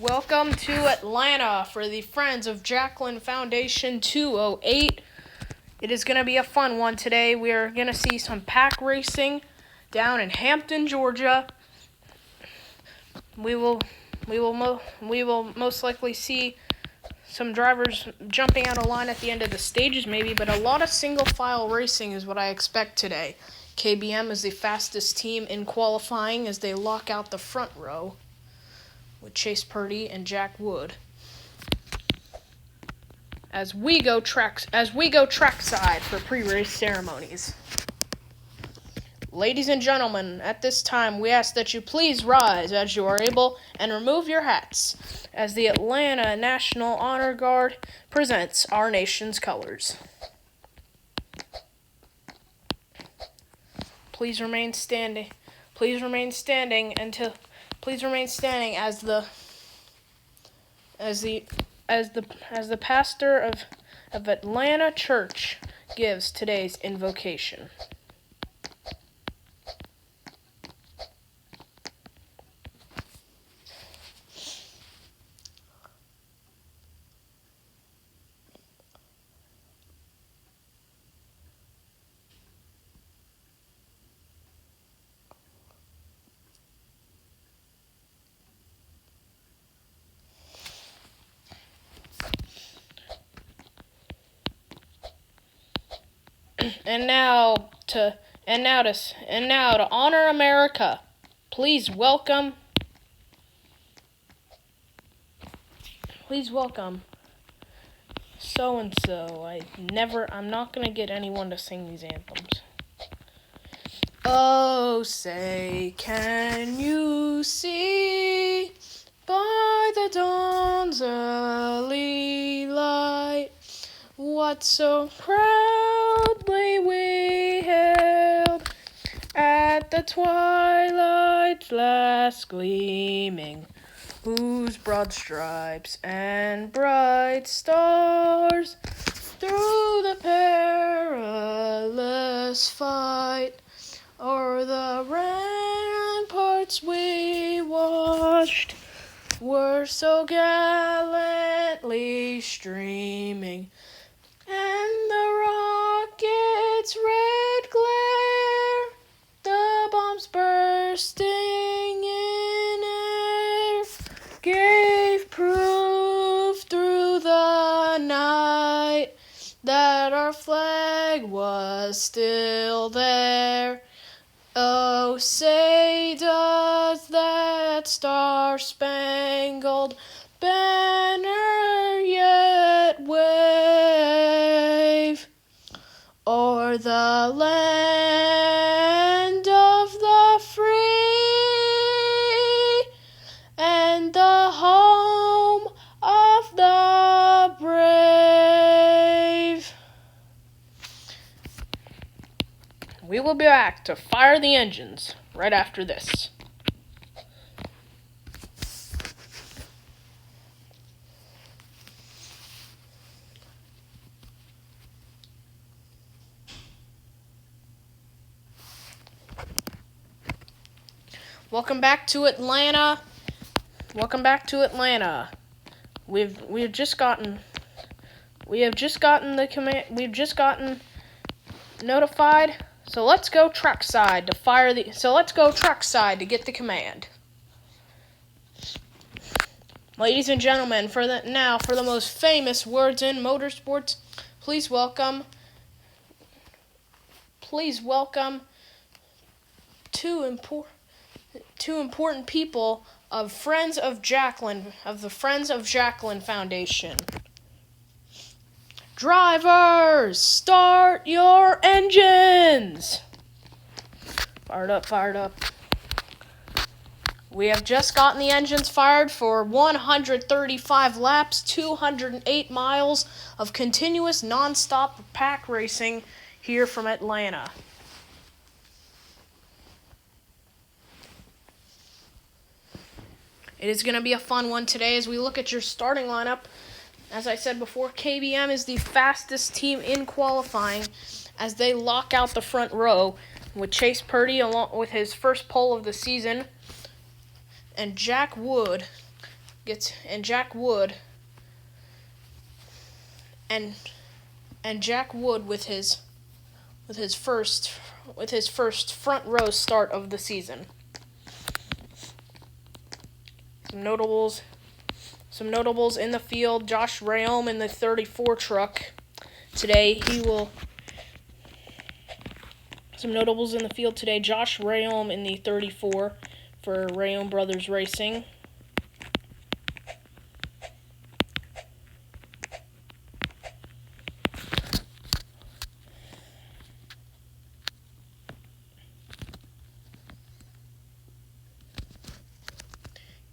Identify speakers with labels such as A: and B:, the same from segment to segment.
A: Welcome to Atlanta for the Friends of Jaclyn Foundation 208. It is going to be a fun one today. We are going to see some pack racing down in Hampton, Georgia. We will most likely see some drivers jumping out of line at the end of the stages maybe, but a lot of single file racing is what I expect today. KBM is the fastest team in qualifying as they lock out the front row with Chase Purdy and Jack Wood. As we go trackside for pre-race ceremonies. Ladies and gentlemen, at this time we ask that you please rise as you are able and remove your hats as the Atlanta National Honor Guard presents our nation's colors. Please remain standing as the pastor of Atlanta Church gives today's invocation. And now to honor America, please welcome so and so. I'm not gonna get anyone to sing these anthems. Oh, say, can you see by the dawn's early light what so proudly we hailed at the twilight's last gleaming, whose broad stripes and bright stars through the perilous fight o'er the ramparts we watched were so gallantly streaming, and the rocket's red glare, the bombs bursting in air, gave proof through the night that our flag was still there. Oh, say does that star-spangled banner yet wave o'er the land of the free and the home of the brave? We will be back to fire the engines right after this. Welcome back to Atlanta. We have just gotten notified. So let's go trackside to get the command. Ladies and gentlemen, for the most famous words in motorsports, please welcome two important people of the Friends of Jaclyn Foundation. Drivers, start your engines! Fired up. We have just gotten the engines fired for 135 laps, 208 miles of continuous non-stop pack racing here from Atlanta. It is going to be a fun one today as we look at your starting lineup. As I said before, KBM is the fastest team in qualifying as they lock out the front row with Chase Purdy along with his first pole of the season and Jack Wood Jack Wood and Jack Wood with his first front row start of the season. Some notables in the field. Josh Rayom in the 34 truck today. Some notables in the field today. Josh Rayom in the 34 for Rayom Brothers Racing.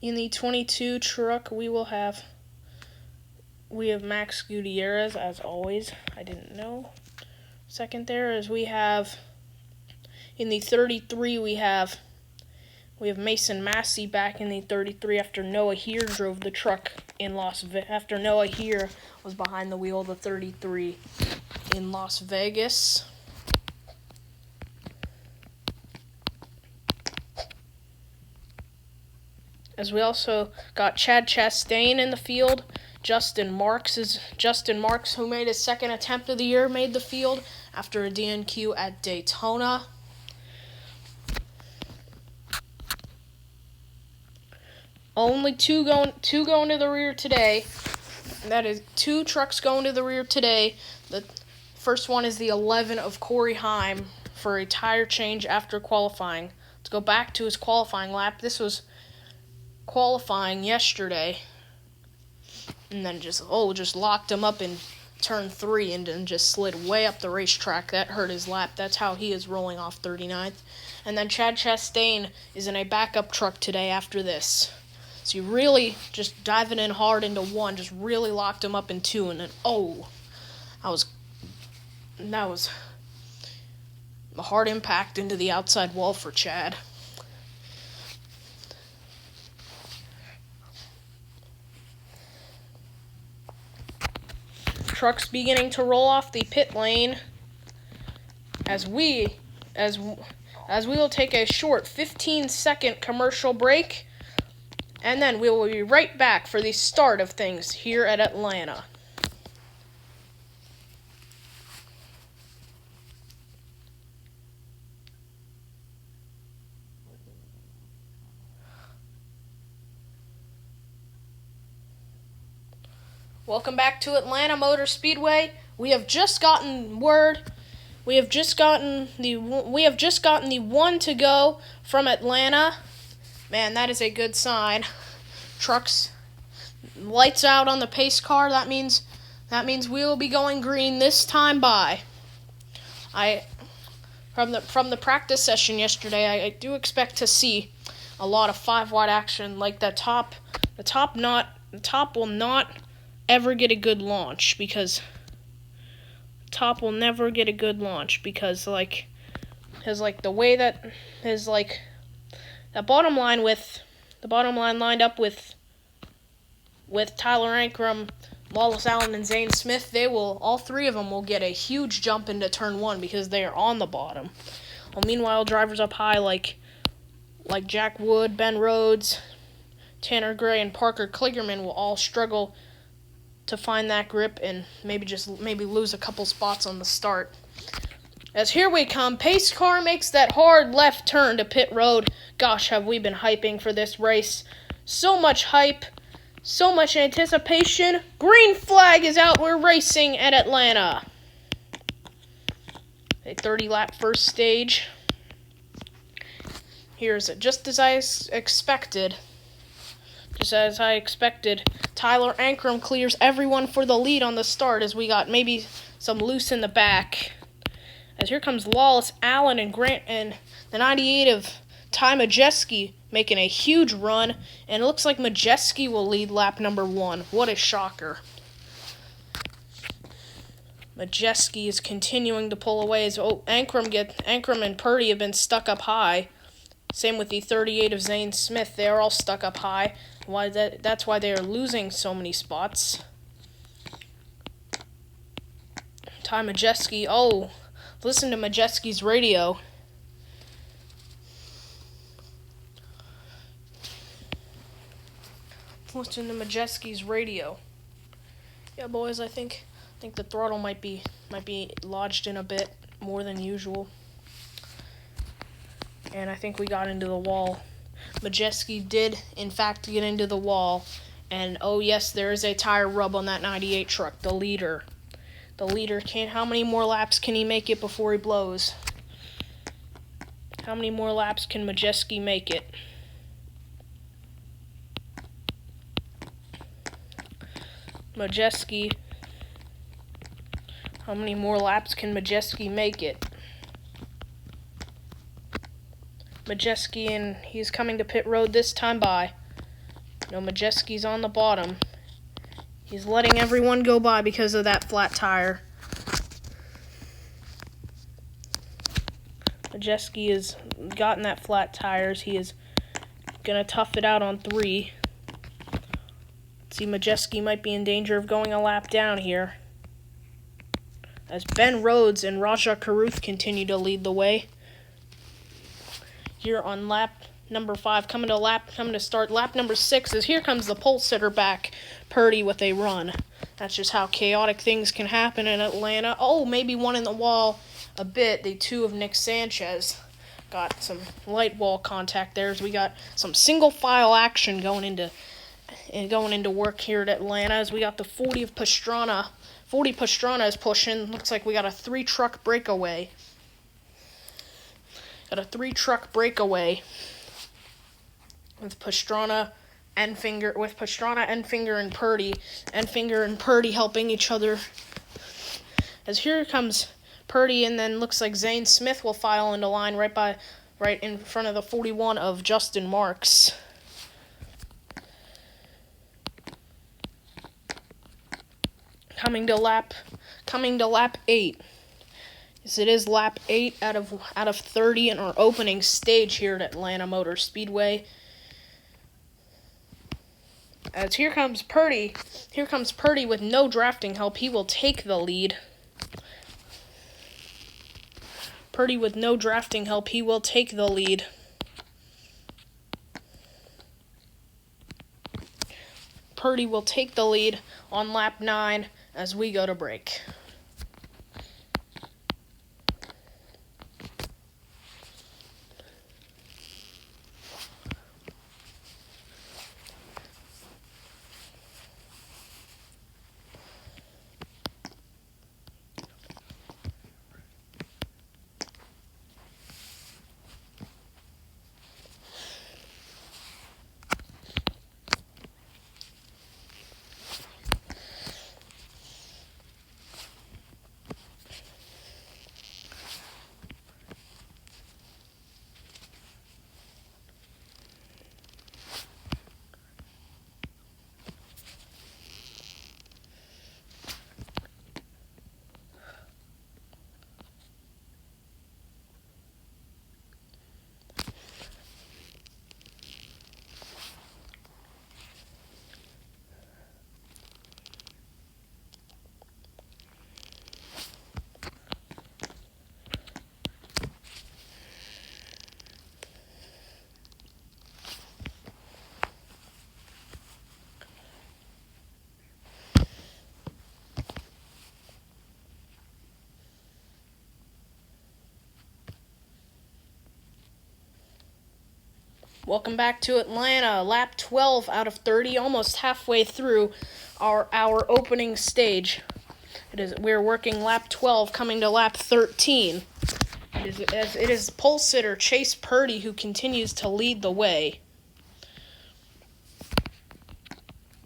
A: In the 22 truck, we have Max Gutierrez, as always. I didn't know. Second there, as we have in the 33, we have Mason Massey back in the 33 after Noah Here drove the truck in after Noah Here was behind the wheel of the 33 in Las Vegas. As we also got Chad Chastain in the field. Justin Marks, who made his second attempt of the year, made the field after a DNQ at Daytona. Only two going to the rear today. That is 2 trucks going to the rear today. The first one is the 11 of Corey Heim for a tire change after qualifying. Let's go back to his qualifying lap. This was qualifying yesterday, and then just locked him up in turn 3 and then just slid way up the racetrack. That hurt his lap. That's how he is rolling off 39th. And then Chad Chastain is in a backup truck today after this. So you really just diving in hard into 1, just really locked him up in 2, and then that was a hard impact into the outside wall for Chad. Trucks beginning to roll off the pit lane as we will take a short 15-second commercial break, and then we will be right back for the start of things here at Atlanta. Welcome back to Atlanta Motor Speedway. We have just gotten the 1 to go from Atlanta. Man, that is a good sign. Trucks, lights out on the pace car. That means we will be going green this time by. From the practice session yesterday, I do expect to see a lot of 5-wide action. Like the top will not ever get a good launch because that bottom line lined up with Tyler Ankrum, Wallace Allen, and Zane Smith, all 3 of them will get a huge jump into turn 1 because they are on the bottom. Well, meanwhile, drivers up high like Jack Wood, Ben Rhodes, Tanner Gray, and Parker Kligerman will all struggle to find that grip and maybe lose a couple spots on the start. As here we come, pace car makes that hard left turn to pit road. Gosh, have we been hyping for this race. So much hype, so much anticipation. Green flag is out, we're racing at Atlanta. A 30-lap first stage. Here's it, just as I expected. Tyler Ankrum clears everyone for the lead on the start as we got maybe some loose in the back. As here comes Wallace Allen and the 98 of Ty Majeski making a huge run, and it looks like Majeski will lead lap number 1. What a shocker. Majeski is continuing to pull away as Ankrum and Purdy have been stuck up high. Same with the 38 of Zane Smith. They are all stuck up high. That's why they are losing so many spots. Ty Majeski. Oh, listen to Majeski's radio. listen to Majeski's radio. Yeah, boys, I think the throttle might be lodged in a bit more than usual. And I think we got into the wall. Majeski did, in fact, get into the wall. And, oh yes, there is a tire rub on that 98 truck, the leader. The leader how many more laps can he make it before he blows? How many more laps can Majeski make it? Majeski. How many more laps can Majeski make it? Majeski, and he's coming to pit road this time by. No, Majeski's on the bottom. He's letting everyone go by because of that flat tire. Majeski has gotten that flat tires. He is going to tough it out on 3. See, Majeski might be in danger of going a lap down here, as Ben Rhodes and Raja Karuth continue to lead the way. Here on lap number 5, coming to start lap number 6, as here comes the pole sitter back, Purdy with a run. That's just how chaotic things can happen in Atlanta. Oh, maybe one in the wall a bit. The 2 of Nick Sanchez got some light wall contact there, as we got some single file action going into work here at Atlanta, as we got the 40 of Pastrana. 40 Pastrana is pushing. Looks like we got a 3-truck breakaway. Got a 3-truck breakaway with Pastrana, Enfinger, and Purdy. Enfinger and Purdy helping each other. As here comes Purdy, and then looks like Zane Smith will file into line right in front of the 41 of Justin Marks. Coming to lap 8. Yes, it is lap 8 out of 30 in our opening stage here at Atlanta Motor Speedway. As here comes Purdy with no drafting help. He will take the lead. Purdy with no drafting help. He will take the lead. Purdy will take the lead on lap 9 as we go to break. Welcome back to Atlanta, lap 12 out of 30, almost halfway through our opening stage. We're working lap 12, coming to lap 13. It is pole sitter Chase Purdy who continues to lead the way,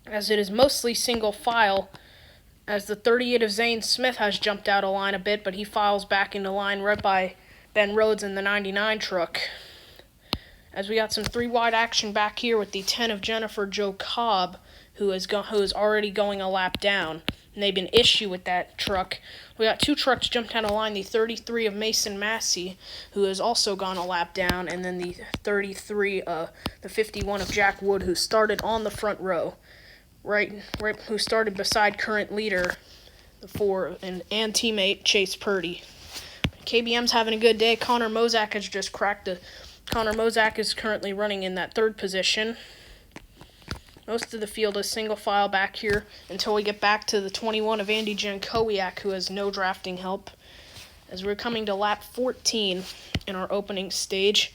A: as it is mostly single file, as the 38 of Zane Smith has jumped out of line a bit, but he files back into line right by Ben Rhodes in the 99 truck. As we got some 3-wide action back here with the 10 of Jennifer Jo Cobb, who is already going a lap down. And they've been issue with that truck. We got 2 trucks jumped out of line, the 33 of Mason Massey, who has also gone a lap down, and then the 51 of Jack Wood, who started on the front row, who started beside current leader, and teammate Chase Purdy. KBM's having a good day. Connor Mozak has just cracked Connor Mozak is currently running in that 3rd position. Most of the field is single file back here until we get back to the 21 of Andy Jankowiak, who has no drafting help. As we're coming to lap 14 in our opening stage.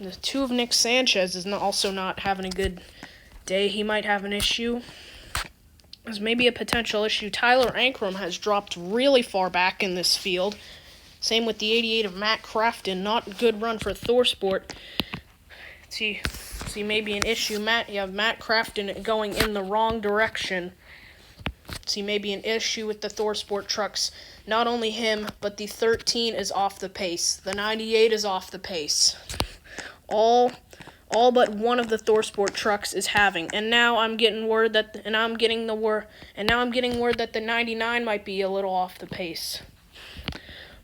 A: The 2 of Nick Sanchez is also not having a good day. He might have an issue. There's maybe a potential issue. Tyler Ankrum has dropped really far back in this field. Same with the 88 of Matt Crafton. Not a good run for Thorsport. See maybe an issue. You have Matt Crafton going in the wrong direction. See maybe an issue with the Thorsport trucks. Not only him, but the 13 is off the pace. The 98 is off the pace. All but one of the Thorsport trucks is having. And now I'm getting word that the 99 might be a little off the pace.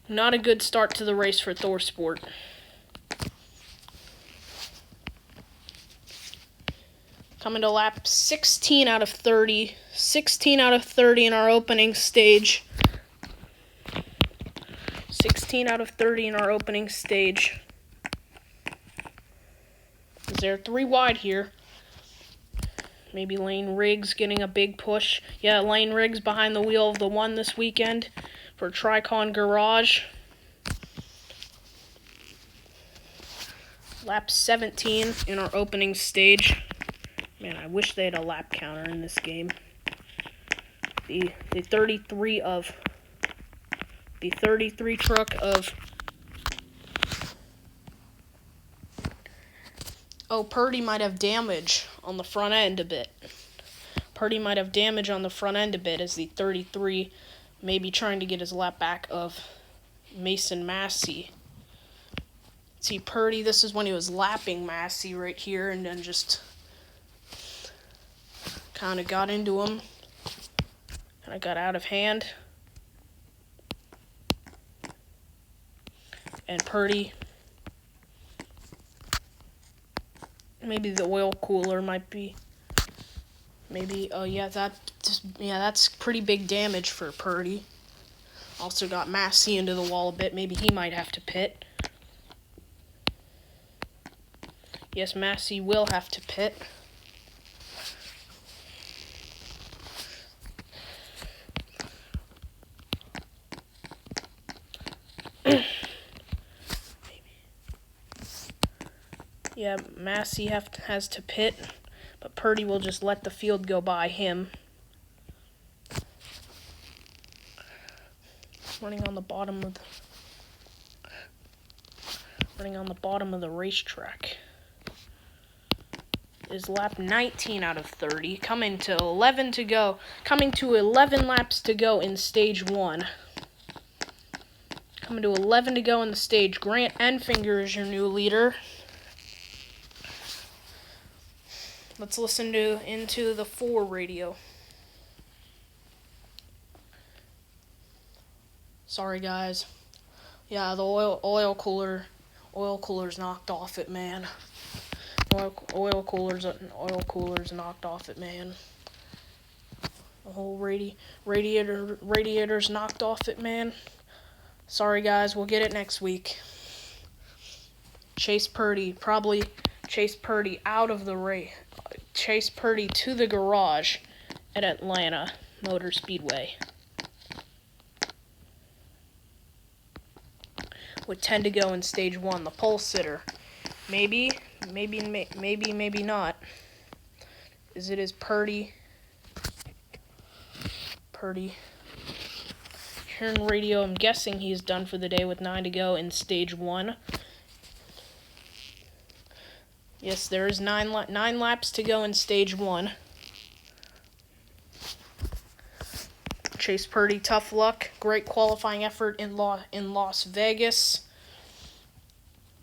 A: Not a good start to the race for Thorsport. Coming to lap 16 out of 30. 16 out of 30 in our opening stage. 16 out of 30 in our opening stage. Is there 3 wide here? Maybe Lane Riggs getting a big push. Yeah, Lane Riggs behind the wheel of the 1 this weekend for Tricon Garage. Lap 17 in our opening stage. Man, I wish they had a lap counter in this game. The 33 truck of Purdy might have damage on the front end a bit. As the 33 may be trying to get his lap back of Mason Massey. See, Purdy, this is when he was lapping Massey right here, and then just kind of got into him. Kind of got out of hand. And Purdy, maybe the oil cooler might be, that's pretty big damage for Purdy. Also got Massey into the wall a bit. Maybe he might have to pit. Yes, Massey will have to pit. Yeah, Massey has to pit, but Purdy will just let the field go by him. Running on the bottom of the racetrack. Is lap 19 out of 30, coming to 11 laps to go in stage 1. Coming to 11 to go in the stage. Grant Enfinger is your new leader. Let's listen into the 4 radio. Sorry guys. Yeah, the oil cooler's knocked off it, man. Oil cooler's knocked off it, man. The whole radiator's knocked off it, man. Sorry guys, we'll get it next week. Chase Purdy out of the race. Chase Purdy to the garage at Atlanta Motor Speedway. With 10 to go in stage 1, the pole sitter. Maybe not. Is Purdy. Hearing radio, I'm guessing he's done for the day with 9 to go in stage 1. Yes, there is 9 laps to go in stage 1. Chase Purdy, tough luck. Great qualifying effort in Las Vegas.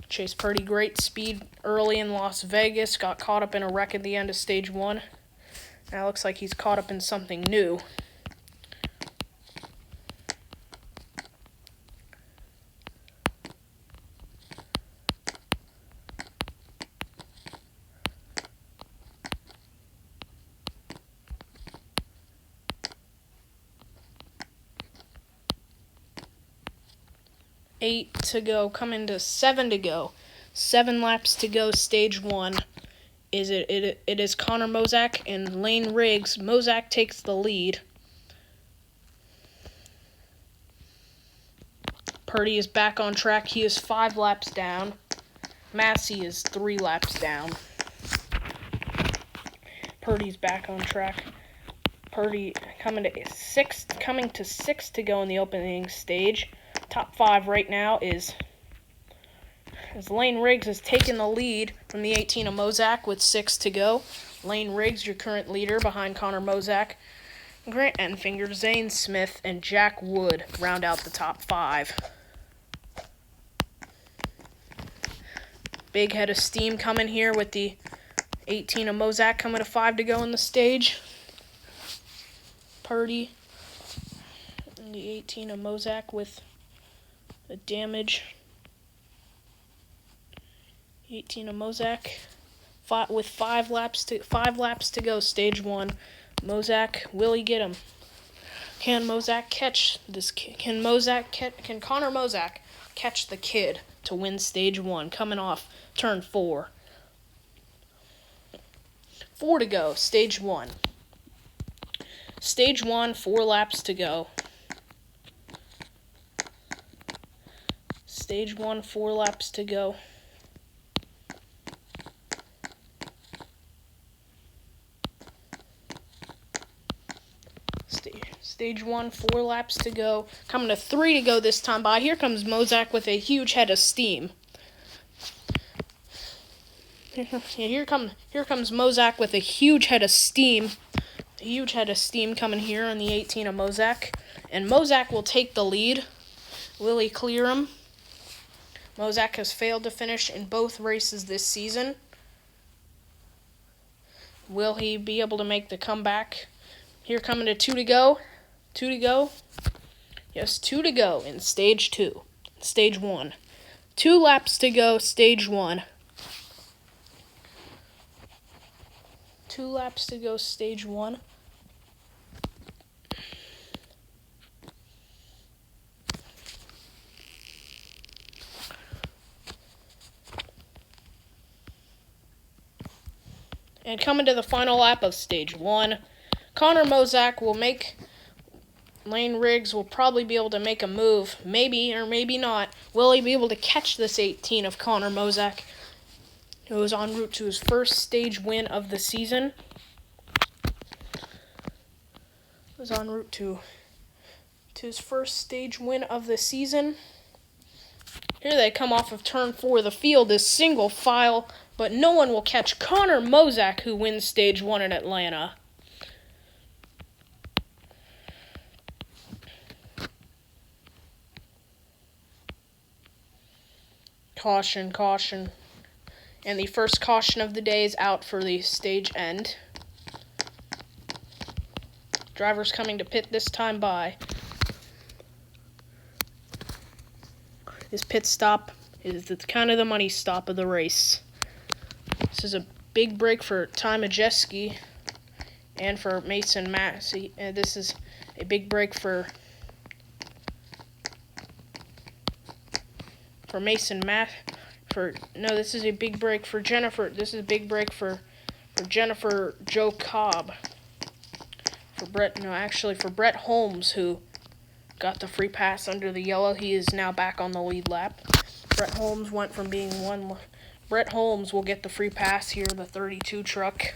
A: Chase Purdy, great speed early in Las Vegas. Got caught up in a wreck at the end of stage 1. Now it looks like he's caught up in something new. Eight to go, coming to 7 to go. 7 laps to go, stage 1. It is Connor Mozak and Lane Riggs. Mozak takes the lead. Purdy is back on track. He is 5 laps down. Massey is 3 laps down. Purdy's back on track. Purdy coming to 6 to go in the opening stage. Top 5 right now is Lane Riggs has taken the lead from the 18 of Mozak with 6 to go. Lane Riggs, your current leader, behind Connor Mozak. Grant Enfinger, Zane Smith, and Jack Wood round out the top 5. Big head of steam coming here with the 18 of Mozak coming to 5 to go in the stage. Purdy and the 18 of Mozak with the damage. 18 of Mozak with 5 laps to go. Stage 1. Mozak, will he get him? Can Mozak catch this? Can Connor Mozak catch the kid to win stage 1? Coming off turn 4. 4 to go. Stage 1. Stage 1, 4 laps to go. Stage 1, 4 laps to go. Stage 1, 4 laps to go. Coming to 3 to go this time by. Here comes Mozak with a huge head of steam. Here comes Mozak with a huge head of steam. A huge head of steam coming here on the 18 of Mozak. And Mozak will take the lead. Will he clear him? Mozak has failed to finish in both races this season. Will he be able to make the comeback? Here coming to 2 to go. 2 to go. Yes, 2 to go in stage 2. Stage 1. 2 laps to go, stage 1. 2 laps to go, stage 1. And coming to the final lap of stage 1, Connor Mozak will make... Lane Riggs will probably be able to make a move. Maybe or maybe not. Will he be able to catch this 18 of Connor Mozak, who is en route to his first stage win of the season? Was en route to his first stage win of the season. Here they come off of turn 4. The field is single file, but no one will catch Connor Mozak, who wins stage 1 in Atlanta. Caution, caution. And the first caution of the day is out for the stage end. Drivers coming to pit this time by. This pit stop is kind of the money stop of the race. This is a big break for Ty Majeski and for Mason Massey. This is a big break for this is a big break for Jennifer. This is a big break for Jennifer Joe Cobb. For Brett Holmes, who got the free pass under the yellow. He is now back on the lead lap. Brett Holmes went from being one. Brett Holmes will get the free pass here, the 32 truck.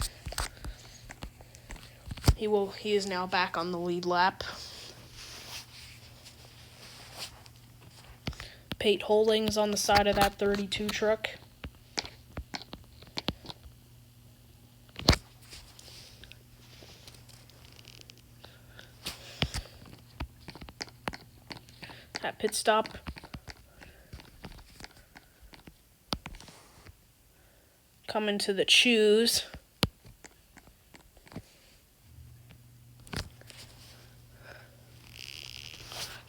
A: He is now back on the lead lap. Pate Holdings on the side of that 32 truck. That pit stop. Coming to the choose.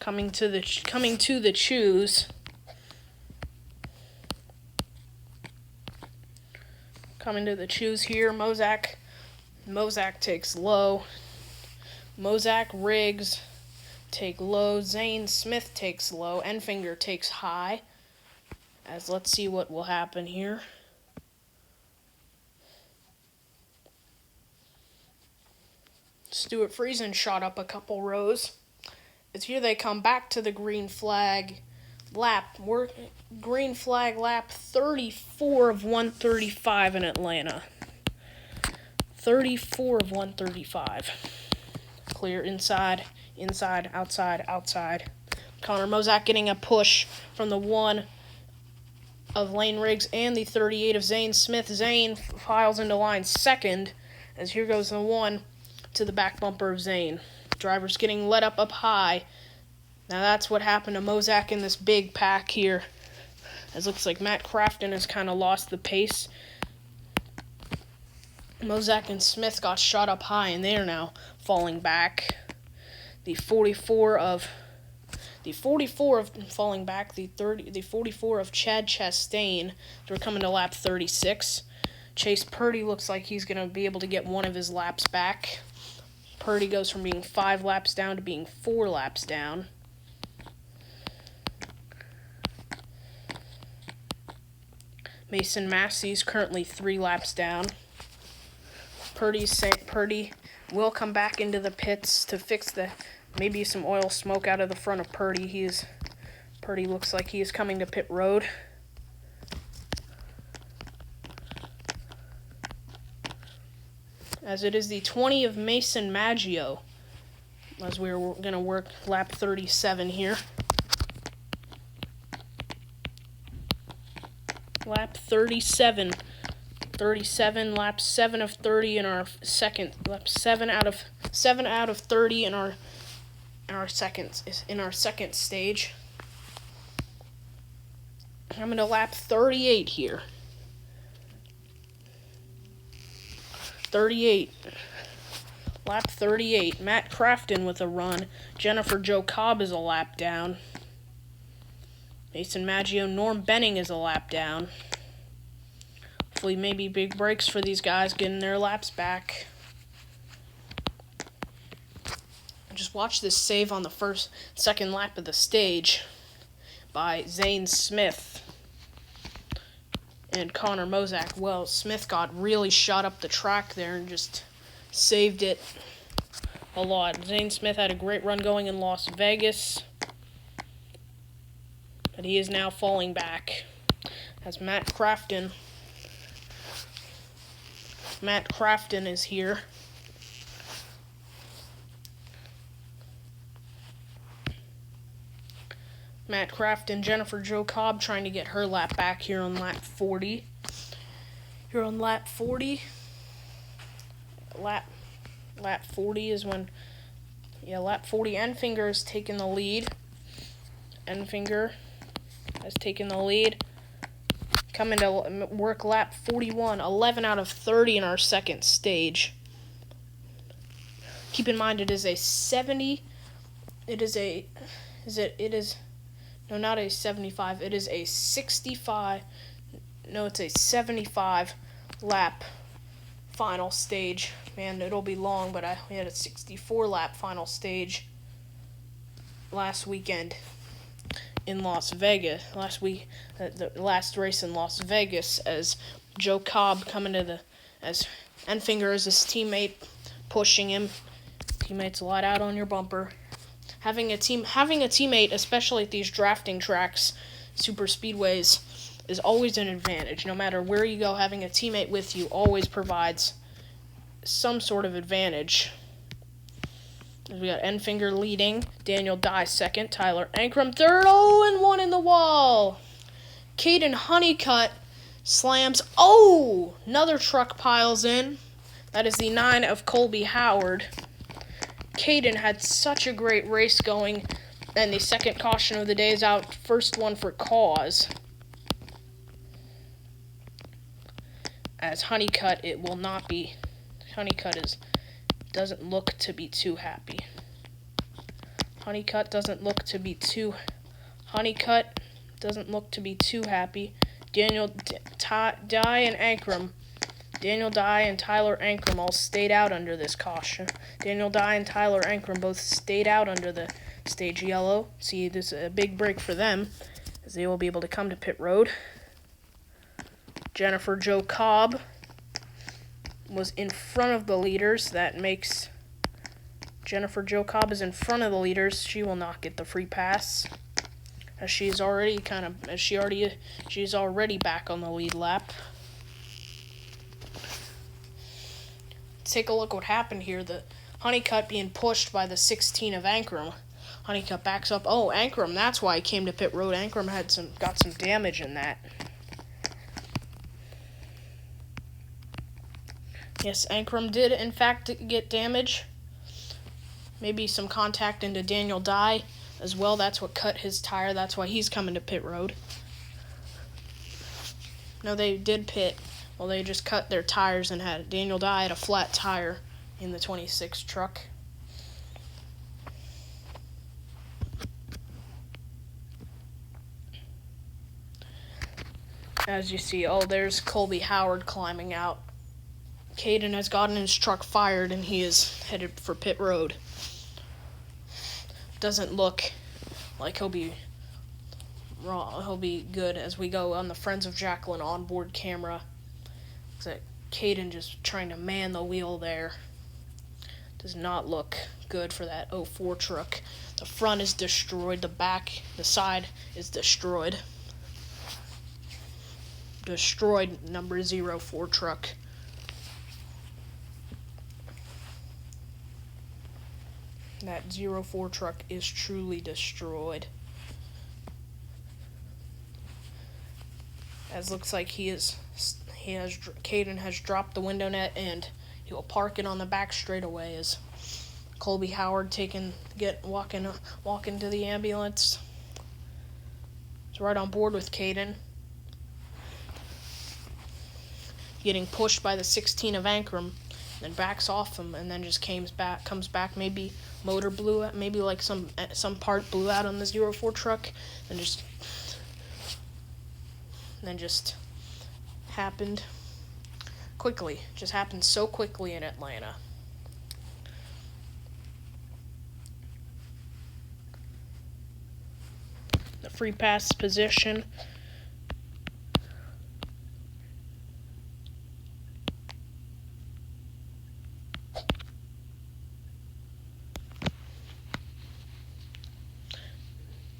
A: Coming to the choose. Coming to the choose here. Mozak takes low. Mozak, Riggs take low. Zane Smith takes low. Enfinger takes high. Let's see what will happen here. Stuart Friesen shot up a couple rows. As here they come back to the green flag lap. Green flag lap 34 of 135 in Atlanta. 34 of 135. Clear inside, inside, outside, outside. Connor Mozak getting a push from the 1 of Lane Riggs and the 38 of Zane Smith. Zane files into line second, as here goes the 1 to the back bumper of Zane. Driver's getting let up high. Now that's what happened to Mozak in this big pack here. As looks like Matt Crafton has kind of lost the pace. Mozak and Smith got shot up high, and they are now falling back. The 44 of falling back. The 44 of Chad Chastain. They're coming to lap 36. Chase Purdy looks like he's going to be able to get one of his laps back. Purdy goes from being 5 laps down to being 4 laps down. Mason Massey's currently 3 laps down. Purdy will come back into the pits to fix maybe some oil smoke out of the front of Purdy. Purdy looks like he is coming to pit road. As it is the 20 of Mason Maggio, as we're going to work lap 37 here. Lap 37. 37, lap 7 of 30 in our second. Lap 7 out of 30 in our second stage. I'm going to lap 38 here. 38. Lap 38. Matt Crafton with a run. Jennifer Jo Cobb is a lap down. Mason Maggio, Norm Benning is a lap down. Hopefully maybe big breaks for these guys getting their laps back. Just watch this save on the second lap of the stage by Zane Smith and Connor Mozak. Well, Smith got really shot up the track there and just saved it a lot. Zane Smith had a great run going in Las Vegas, but he is now falling back as Matt Crafton is here. Matt Crafton, Jennifer Jo Cobb trying to get her lap back here on lap 40. Here on lap 40. Lap 40 is when, lap 40, Enfinger has taken the lead. Enfinger has taken the lead. Coming to work lap 41, 11 out of 30 in our second stage. Keep in mind it is a 70, no, not a 75, it is a 65, no, it's a 75 lap final stage. Man, it'll be long, but we had a 64 lap final stage last weekend in Las Vegas. The last race in Las Vegas, as Jo Cobb as Enfinger is his teammate, pushing him. Teammates a lot out on your bumper. Having a teammate, especially at these drafting tracks, super speedways, is always an advantage. No matter where you go, having a teammate with you always provides some sort of advantage. We got Enfinger leading, Daniel Dye second, Tyler Ankrum third, and 1 in the wall. Caden Honeycutt slams, another truck piles in. That is the 9 of Colby Howard. Caden had such a great race going, and the second caution of the day is out, first one for cause. As Honeycutt, doesn't look to be too happy. Honeycutt doesn't look to be too happy. Daniel Dye and Tyler Ankrum all stayed out under this caution. Daniel Dye and Tyler Ankrum both stayed out under the stage yellow. See, this is a big break for them, as they will be able to come to pit road. Jennifer Jo Cobb was in front of the leaders. That makes Jennifer Jo Cobb is in front of the leaders. She will not get the free pass, as she's already back on the lead lap. Take a look what happened here. The Honeycutt being pushed by the 16 of Ankrum. Honeycutt backs up. Oh, Ankrum, that's why he came to pit road. Ankrum got some damage in that. Yes, Ankrum did in fact get damage. Maybe some contact into Daniel Dye as well. That's what cut his tire. That's why he's coming to pit road. No, they did pit. Well, they just cut their tires and had Daniel Dye had a flat tire in the 26 truck. As you see, there's Colby Howard climbing out. Caden has gotten his truck fired and he is headed for pit road. Doesn't look like he'll be wrong. He'll be good as we go on the Friends of Jaclyn onboard camera. Looks like Caden just trying to man the wheel there. Does not look good for that 04 truck. The front is destroyed. The side is destroyed. Destroyed number 04 truck. That 04 truck is truly destroyed. As looks like Caden has dropped the window net and he will park it on the back straightaway as Colby Howard walking to the ambulance. He's right on board with Caden. Getting pushed by the 16 of Ankrum, then backs off him, and then just comes back. Maybe motor blew out, maybe like some part blew out on the 04 truck, and just happened quickly. Just happened so quickly in Atlanta. The free pass position.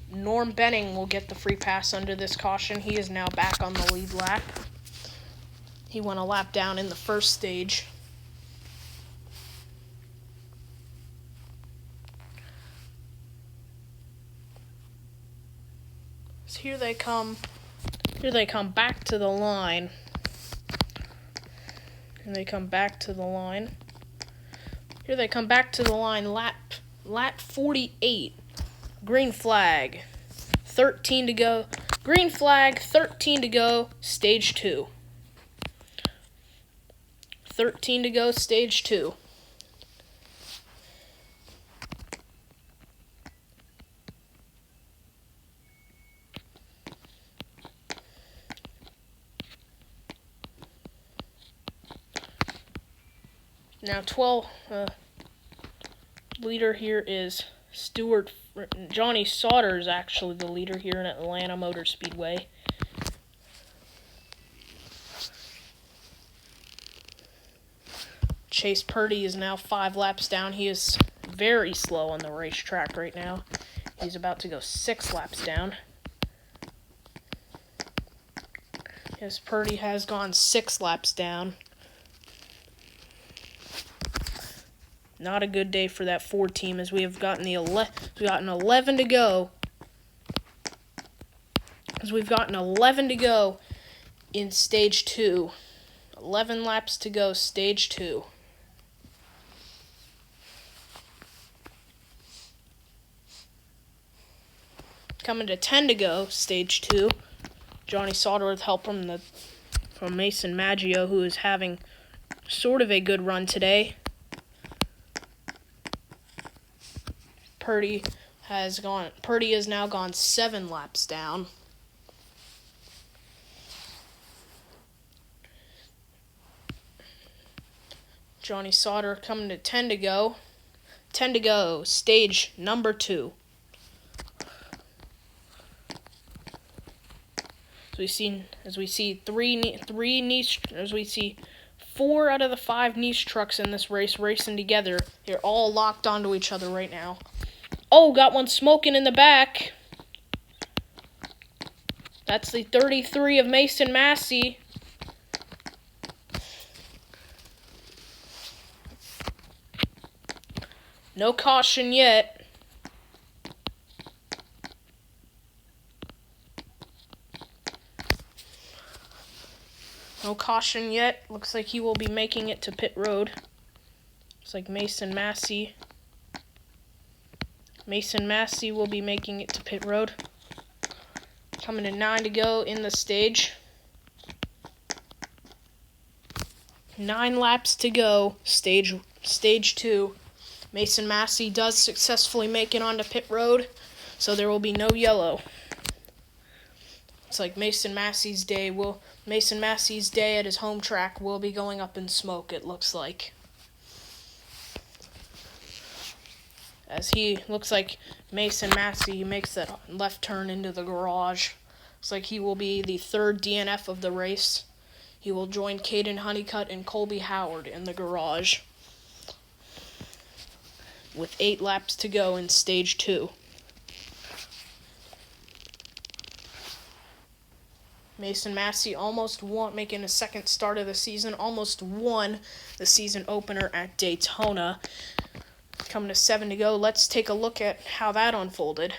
A: Norm Benning will get the free pass under this caution. He is now back on the lead lap. He went a lap down in the first stage. So here they come back to the line. Here they come back to the line, lap 48. Green flag, 13 to go. Green flag, 13 to go, stage 2. 13 to go, stage 2. Now, leader here is Johnny Sauter is actually the leader here in Atlanta Motor Speedway. Chase Purdy is now 5 laps down. He is very slow on the racetrack right now. He's about to go 6 laps down. Yes, Purdy has gone 6 laps down. Not a good day for that Ford team as we have gotten 11 to go. As we've gotten 11 to go in stage 2. 11 laps to go, stage 2. Coming to 10 to go, stage 2. Johnny Sauter with help from Mason Maggio, who is having sort of a good run today. Purdy has now gone 7 laps down. Johnny Sauter coming to 10 to go. 10 to go, stage number 2. As we see 4 out of the 5 niche trucks in this race racing together. They're all locked onto each other right now. Oh, got one smoking in the back. That's the 33 of Mason Massey. No caution yet. No caution yet. Looks like he will be making it to pit road. Looks like Mason Massey. Mason Massey will be making it to pit road. Coming to 9 to go in the stage. 9 laps to go. Stage 2. Mason Massey does successfully make it onto pit road, so there will be no yellow. It's like Mason Massey's day at his home track will be going up in smoke, it looks like. As he looks like Mason Massey makes that left turn into the garage. Looks like he will be the 3rd DNF of the race. He will join Caden Honeycutt and Colby Howard in the garage, with 8 laps to go in stage 2. Mason Massey almost won, making his 2nd start of the season, almost won the season opener at Daytona. Coming to 7 to go, let's take a look at how that unfolded.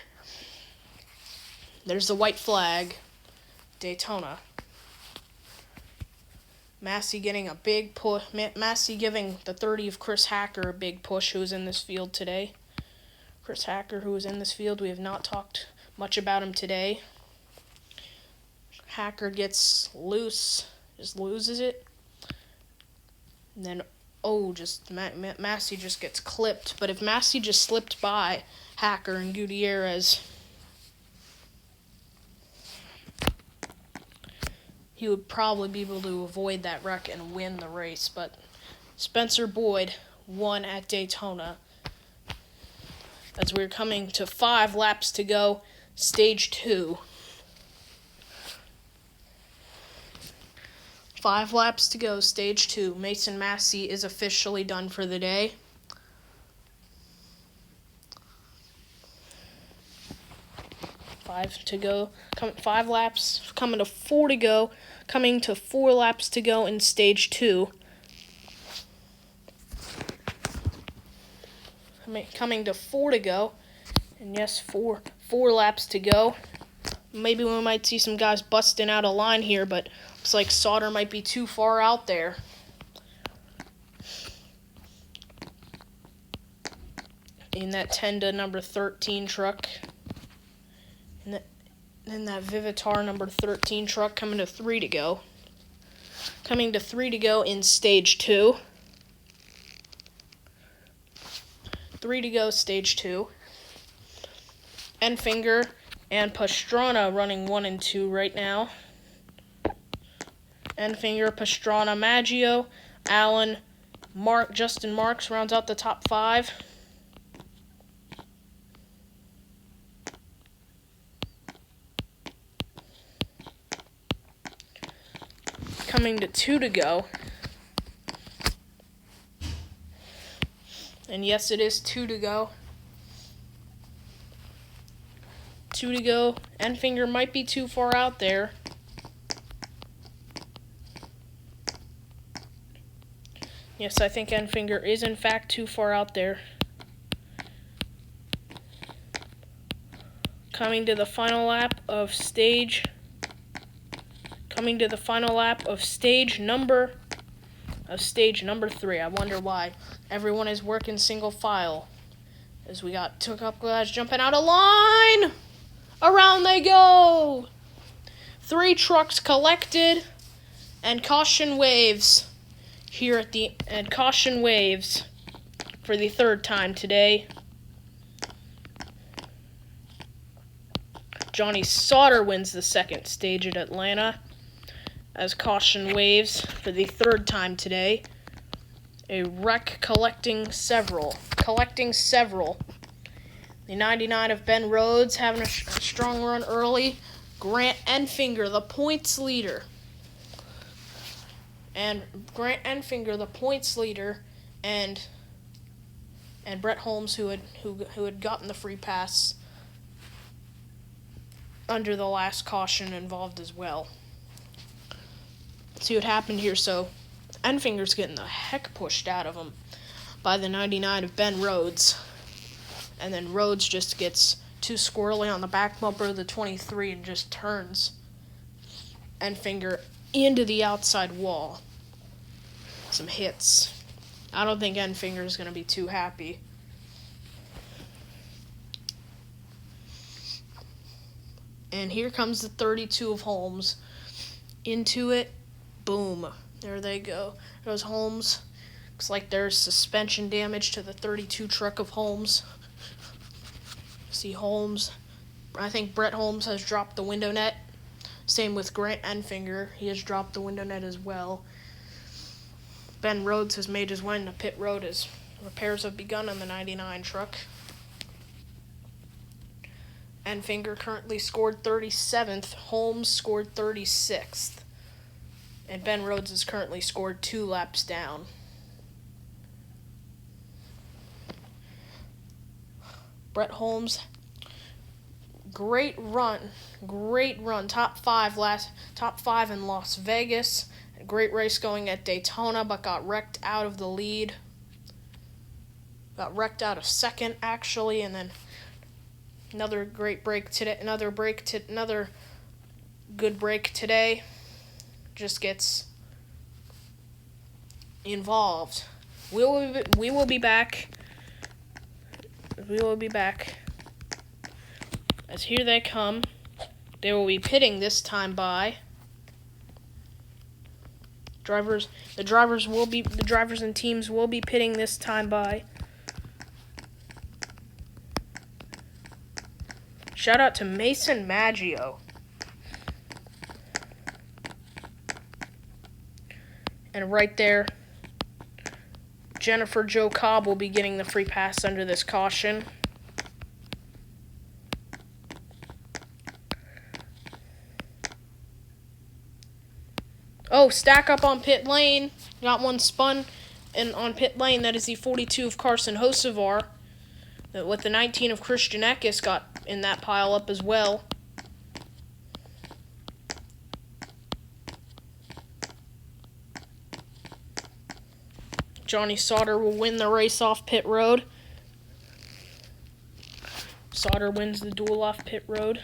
A: There's the white flag, Daytona. Massey getting a big push. Massey giving the 30 of Chris Hacker a big push, who is in this field today. Chris Hacker, who is in this field, we have not talked much about him today. Hacker gets loose, just loses it. And then, Massey just gets clipped. But if Massey just slipped by Hacker and Gutierrez, he would probably be able to avoid that wreck and win the race. But Spencer Boyd won at Daytona. As we're coming to 5 laps to go, stage 2. 5 laps to go, stage 2. Mason Massey is officially done for the day. Five to go. 5 laps. Coming to 4 to go. Coming to 4 laps to go in stage 2. Coming to 4 to go. And yes, 4 laps to go. Maybe we might see some guys busting out of line here, but looks like Sauter might be too far out there. In that 10 to number 13 truck. And then that Vivitar number 13 truck coming to 3 to go. Coming to 3 to go in stage 2. 3 to go, stage 2. Enfinger and Pastrana running 1 and 2 right now. Enfinger, Pastrana, Maggio, Allen, Justin Marks rounds out the top 5. Coming to 2 to go. And yes, it is 2 to go. 2 to go. Enfinger might be too far out there. Yes, I think Enfinger is in fact too far out there. Coming to the final lap of stage number 3. I wonder why everyone is working single file. As we got two couple guys jumping out of line. Around they go. 3 trucks collected, and caution waves here caution waves for the 3rd time today. Johnny Sauter wins the 2nd stage at Atlanta as caution waves for the 3rd time today. A wreck collecting several. The 99 of Ben Rhodes having a strong run early. Grant Enfinger, the points leader. and Grant Enfinger, the points leader, and Brett Holmes, who had gotten the free pass under the last caution, involved as well. Let's see what happened here. So Enfinger's getting the heck pushed out of him by the 99 of Ben Rhodes, and then Rhodes just gets too squirrely on the back bumper of the 23 and just turns Enfinger into the outside wall. Some hits. I don't think Enfinger is going to be too happy. And here comes the 32 of Holmes. Into it. Boom. There they go. There goes Holmes. Looks like there's suspension damage to the 32 truck of Holmes. See Holmes. I think Brett Holmes has dropped the window net. Same with Grant Enfinger. He has dropped the window net as well. Ben Rhodes has made his way into pit road as repairs have begun on the 99 truck. Enfinger currently scored 37th. Holmes scored 36th. And Ben Rhodes has currently scored 2 laps down. Brett Holmes, great run, top five in Las Vegas. Great race going at Daytona, but got wrecked out of the lead. Got wrecked out of second, actually, and then another great break today. Another good break today. Just gets involved. We will be back. We will be back. As here they come. They will be pitting this time by. The drivers and teams will be pitting this time by. Shout out to Mason Maggio. And right there, Jennifer Jo Cobb will be getting the free pass under this caution. Oh, stack up on pit lane. Got one spun and on pit lane. That is the 42 of Carson Hocevar. With the 19 of Christian Eckes got in that pile up as well. Johnny Sauter will win the race off pit road. Sauter wins the duel off pit road.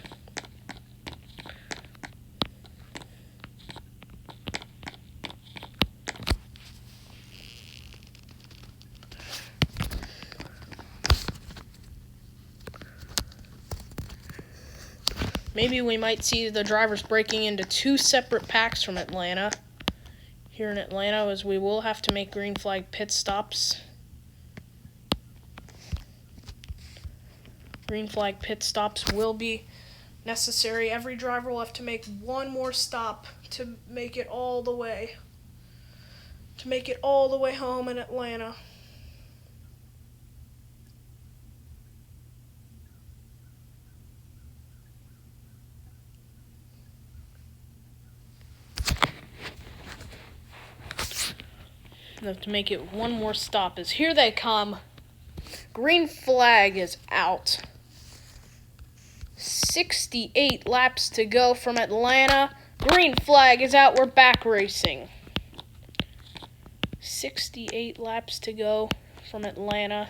A: Maybe we might see the drivers breaking into 2 separate packs from Atlanta. Here in Atlanta, as we will have to make green flag pit stops. Green flag pit stops will be necessary. Every driver will have to make one more stop to make it all the way. To make it all the way home in Atlanta. To make it one more stop as here they come. Green flag is out. 68 laps to go from Atlanta. Green flag is out. We're back racing. 68 laps to go from Atlanta.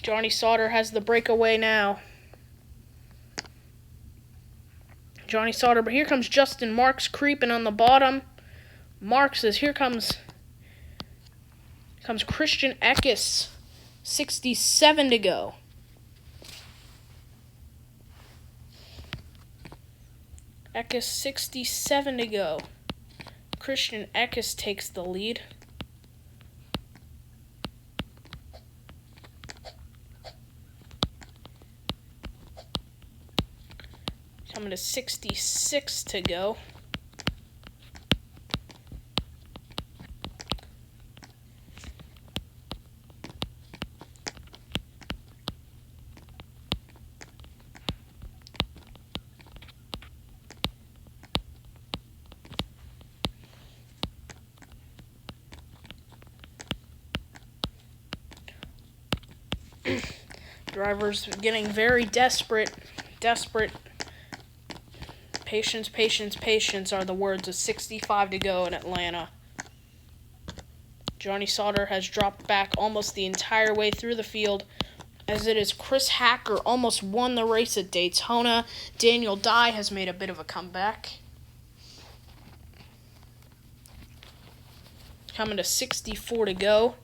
A: Johnny Sauter has the breakaway now. Johnny Sauter, but here comes Justin Marks creeping on the bottom. Marks says, here comes Christian Eckes, 67 to go. Eckes, 67 to go. Christian Eckes takes the lead. Coming to 66 to go. Drivers getting very desperate. Patience, patience, patience are the words of 65 to go in Atlanta. Johnny Sauter has dropped back almost the entire way through the field, as it is Chris Hacker almost won the race at Daytona. Daniel Dye has made a bit of a comeback. Coming to 64 to go.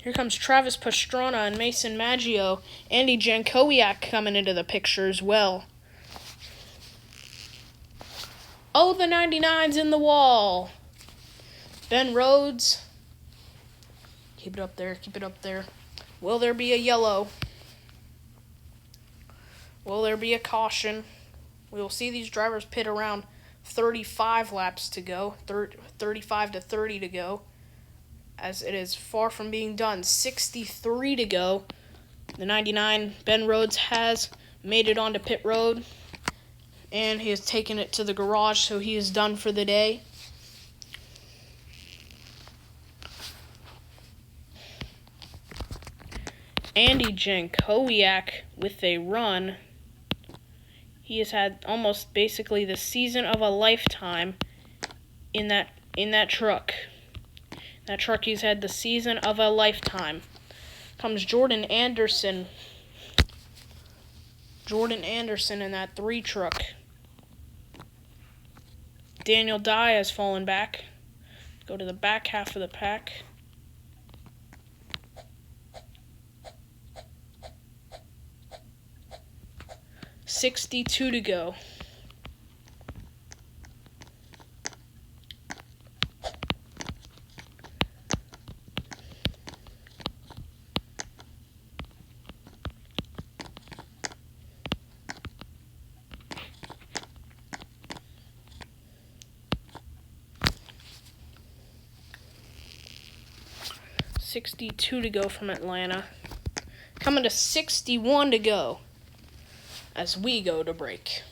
A: Here comes Travis Pastrana and Mason Maggio. Andy Jankowiak coming into the picture as well. Oh, the 99's in the wall. Ben Rhodes. Keep it up there, keep it up there. Will there be a yellow? Will there be a caution? We will see these drivers pit around 35 laps to go. 35 to 30 to go. As it is far from being done. 63 to go. The 99, Ben Rhodes, has made it onto pit road. And he has taken it to the garage, so he is done for the day. Andy Jankowiak with a run. He has had almost basically the season of a lifetime in that truck. That truck, he's had the season of a lifetime. Comes Jordan Anderson. Jordan Anderson in that 3 truck. Daniel Dye has fallen back. Go to the back half of the pack. $62 to go. $62 to go from Atlanta. Coming to 61 to go as we go to break.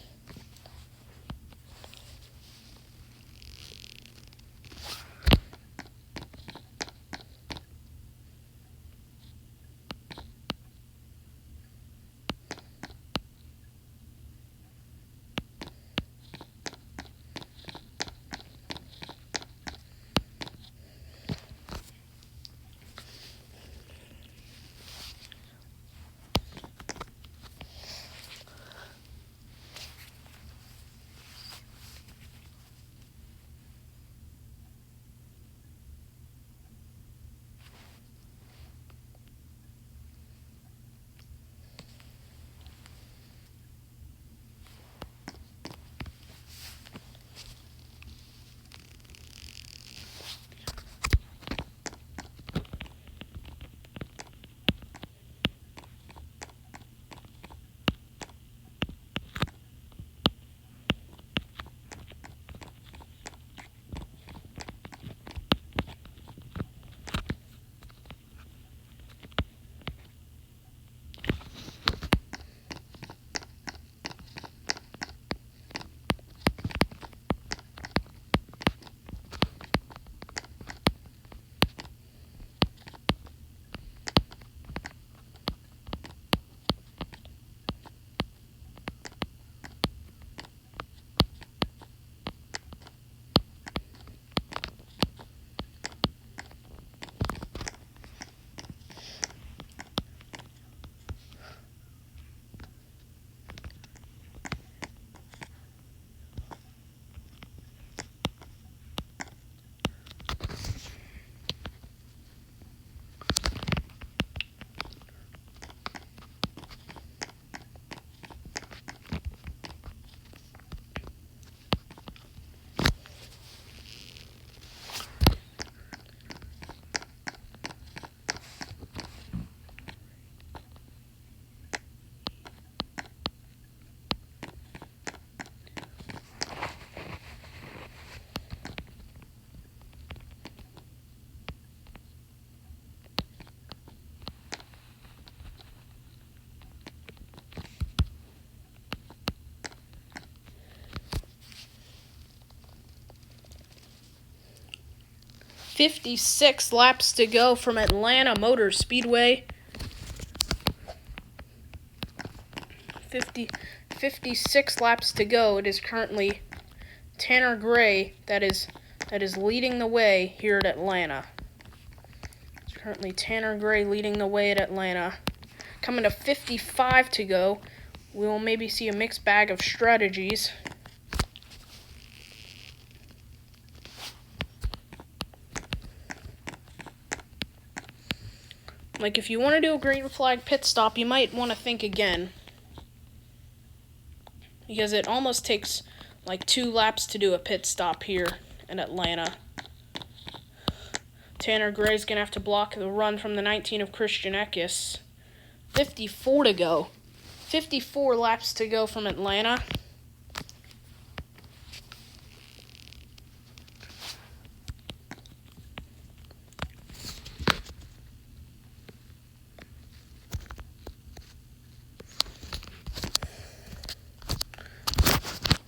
A: $56 laps to go from Atlanta Motor Speedway. 56 laps to go. It is currently Tanner Gray that is leading the way here at Atlanta. It's currently Tanner Gray leading the way at Atlanta. Coming to 55 to go. We will maybe see a mixed bag of strategies. Like, if you want to do a green flag pit stop, you might want to think again. Because it almost takes, like, 2 laps to do a pit stop here in Atlanta. Tanner Gray's going to have to block the run from the 19 of Christian Eckes. 54 to go. 54 laps to go from Atlanta.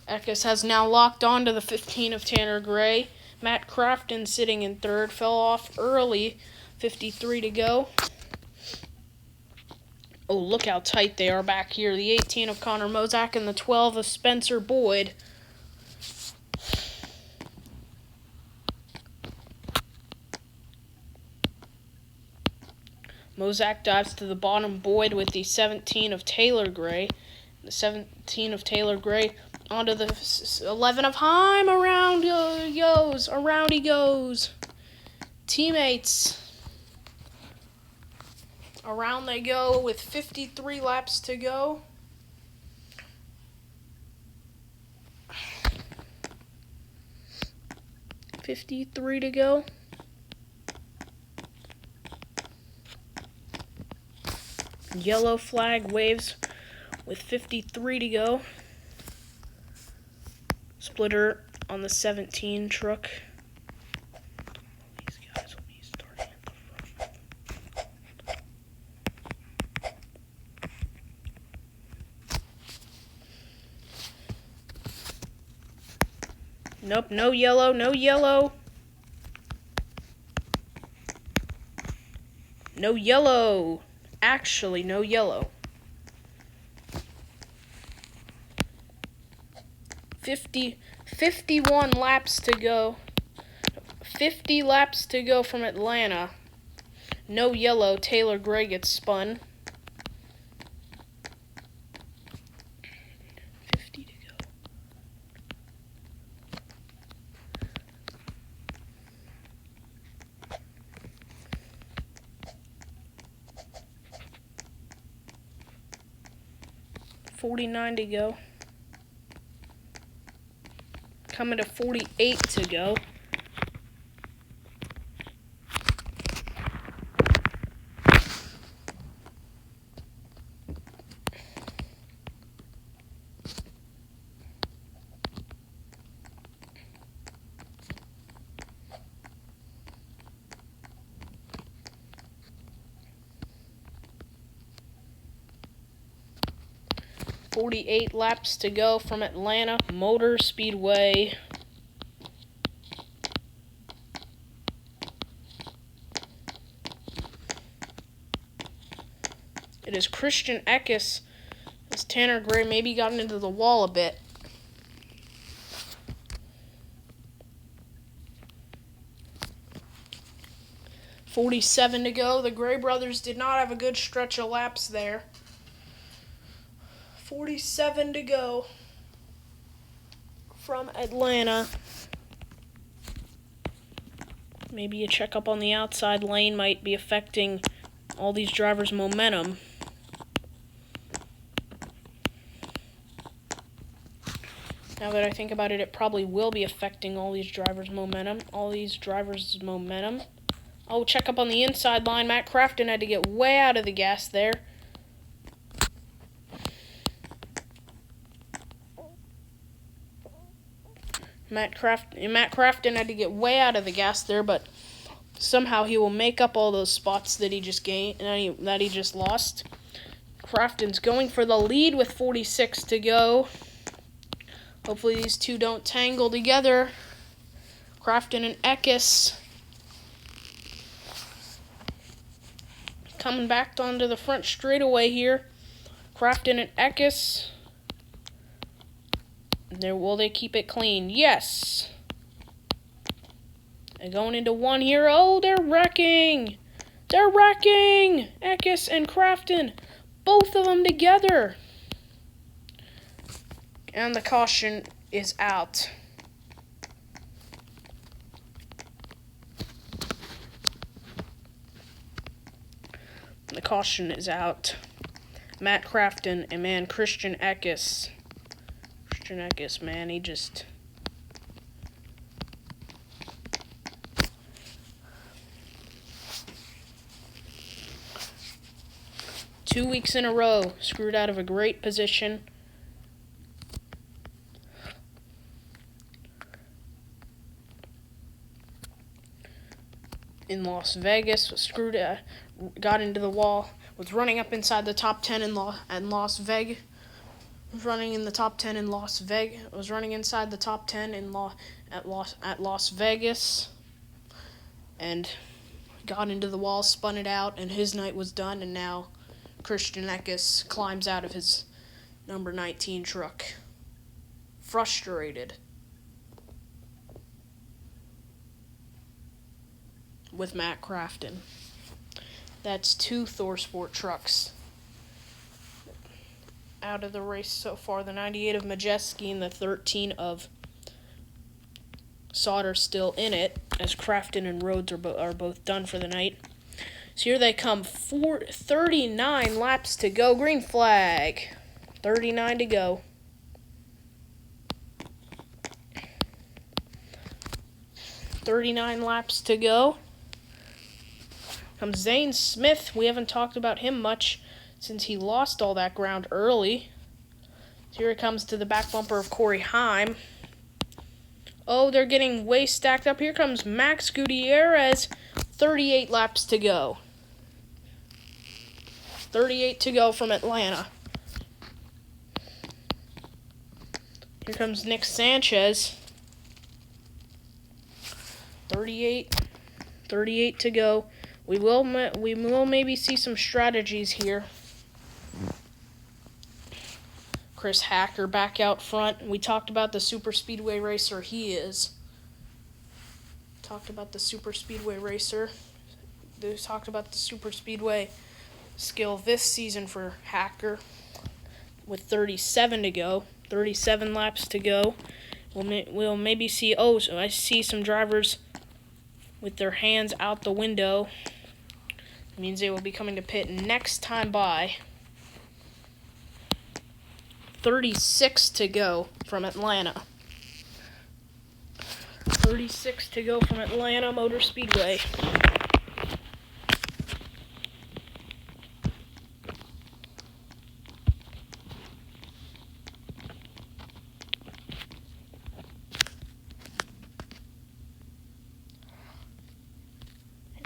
A: Eckes has now locked on to the 15 of Tanner Gray. Matt Crafton sitting in third, fell off early. 53 to go. Oh, look how tight they are back here. The 18 of Connor Mozak and the 12 of Spencer Boyd. Mozak dives to the bottom. Boyd with the 17 of Taylor Gray. The 17 of Taylor Gray onto the 11 of Heim. Around he goes. Around he goes. Teammates. Around they go with 53 laps to go. $53 to go. Yellow flag waves with 53 to go. Splitter on the 17 truck. These guys will be starting at the front. Nope, no yellow, no yellow. No yellow. Actually, no yellow. 51 laps to go. 50 laps to go from Atlanta. No yellow. Taylor Gray gets spun. 50 to go. $49 to go. Coming to 48 to go. $48 laps to go from Atlanta Motor Speedway. It is Christian Eckes as Tanner Gray maybe gotten into the wall a bit. $47 to go. The Gray brothers did not have a good stretch of laps there. 47 to go from Atlanta. Maybe a checkup on the outside lane might be affecting all these drivers' momentum. Now that I think about it, it probably will be affecting all these drivers' momentum. Oh, check up on the inside line. Matt Crafton had to get way out of the gas there. Matt Crafton had to get way out of the gas there, but somehow he will make up all those spots that he just gained, that he just lost. Crafton's going for the lead with 46 to go. Hopefully these two don't tangle together. Crafton and Eckes coming back onto the front straightaway here. Crafton and Eckes. Will they keep it clean? Yes. They're going into one here. Oh, they're wrecking. They're wrecking. Eckes and Crafton. Both of them together. And the caution is out. The caution is out. Matt Crafton and man, Christian Eckes. Christian Eckes, man, he just... Two weeks in a row, screwed out of a great position. In Las Vegas, screwed, got into the wall, was running up inside the top 10 in Las Vegas. Was running in the top 10 in Las Vegas. Was running inside the top 10 in at Las Vegas, and got into the wall, spun it out, and his night was done. And now Christian Eckes climbs out of his number 19 truck, frustrated with Matt Crafton. That's 2 ThorSport trucks out of the race so far. The 98 of Majeski and the 13 of Sauter still in it, as Crafton and Rhodes are both done for the night. So here they come, 39 laps to go. Green flag. 39 to go. $39 laps to go. Comes Zane Smith. We haven't talked about him much since he lost all that ground early. So here it comes to the back bumper of Corey Heim. Oh, they're getting way stacked up. Here comes Max Gutierrez. 38 laps to go. 38 to go from Atlanta. Here comes Nick Sanchez. 38 to go. We will maybe see some strategies here. Chris Hacker back out front. We talked about the super speedway racer he is. Talked about the super speedway racer. They talked about the super speedway skill this season for Hacker. With 37 to go. 37 laps to go. We'll maybe see... Oh, so I see some drivers with their hands out the window. It means they will be coming to pit next time by. 36 to go from Atlanta. 36 to go from Atlanta Motor Speedway.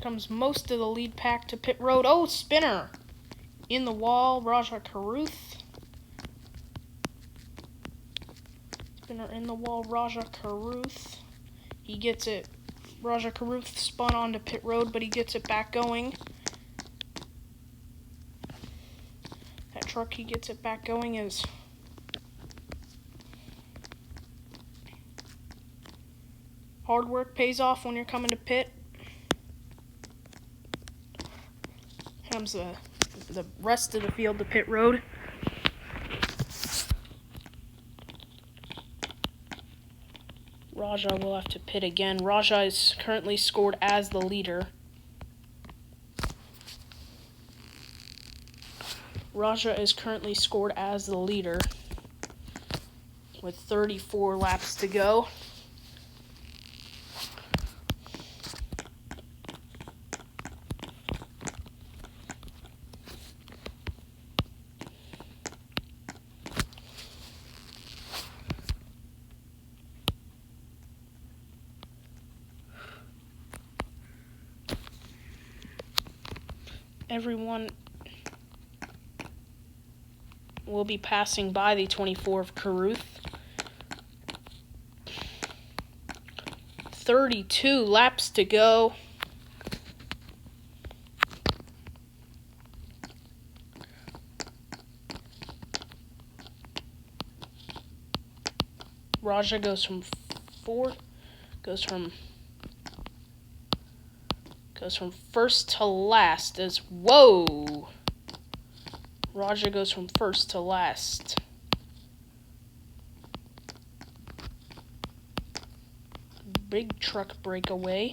A: Comes most of the lead pack to pit road. Oh, spinner in the wall. Raja Caruth. Spinner in the wall. Raja Caruth. He gets it. Raja Caruth spun onto pit road, but he gets it back going. That truck, he gets it back going is hard work pays off when you're coming to pit. Comes the rest of the field to pit road. Raja will have to pit again. Raja is currently scored as the leader. Raja is currently scored as the leader with 34 laps to go. Everyone will be passing by the 24 of Caruth. 32 laps to go. Raja goes from fourth. Goes from first to last. Whoa! Raja goes from first to last. Big truck breakaway.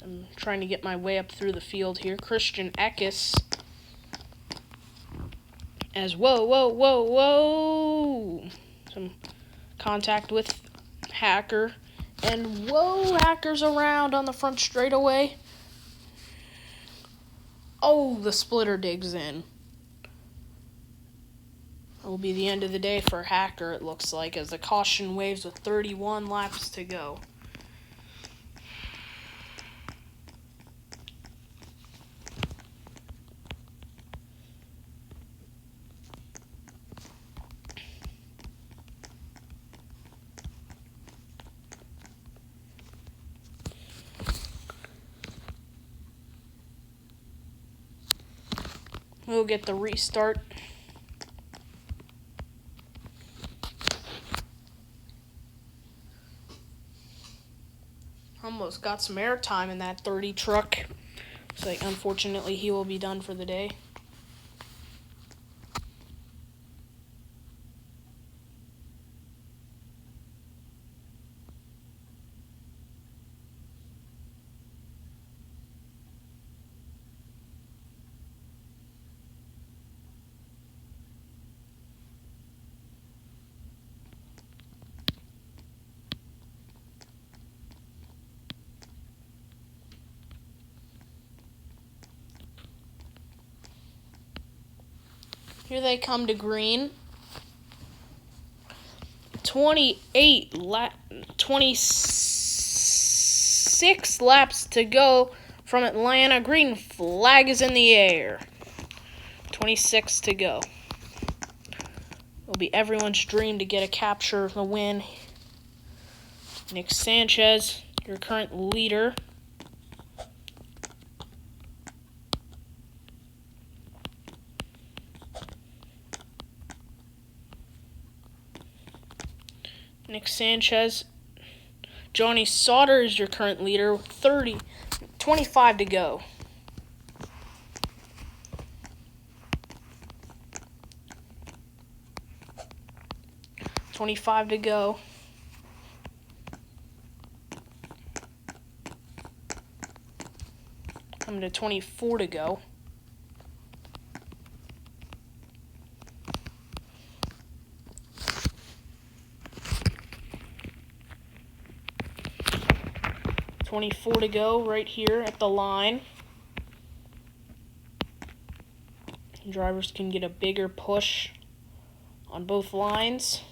A: I'm trying to get my way up through the field here. Christian Eckes. Whoa. Some contact with Hacker. And Hacker's around on the front straightaway. Oh, the splitter digs in. It will be the end of the day for Hacker, it looks like, as the caution waves with 31 laps to go. We'll get the restart. Almost got some air time in that 30 truck. So unfortunately he will be done for the day. Here they come to green. 26 laps to go from Atlanta. Green flag is in the air. 26 to go. It'll be everyone's dream to get a capture of the win. Nick Sanchez, your current leader. Nick Sanchez. Johnny Sauter is your current leader. 25 to go. $25 to go. Coming to 24 to go. $24 to go right here at the line. Drivers can get a bigger push on both lines.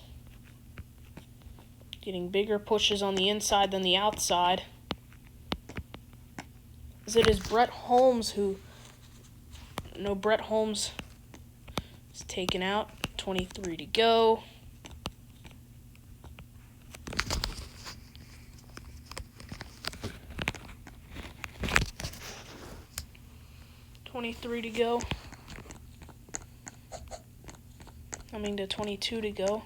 A: Getting bigger pushes on the inside than the outside. As it is Brett Holmes Brett Holmes is taken out. 23 to go. $23 to go. Coming to 22 to go.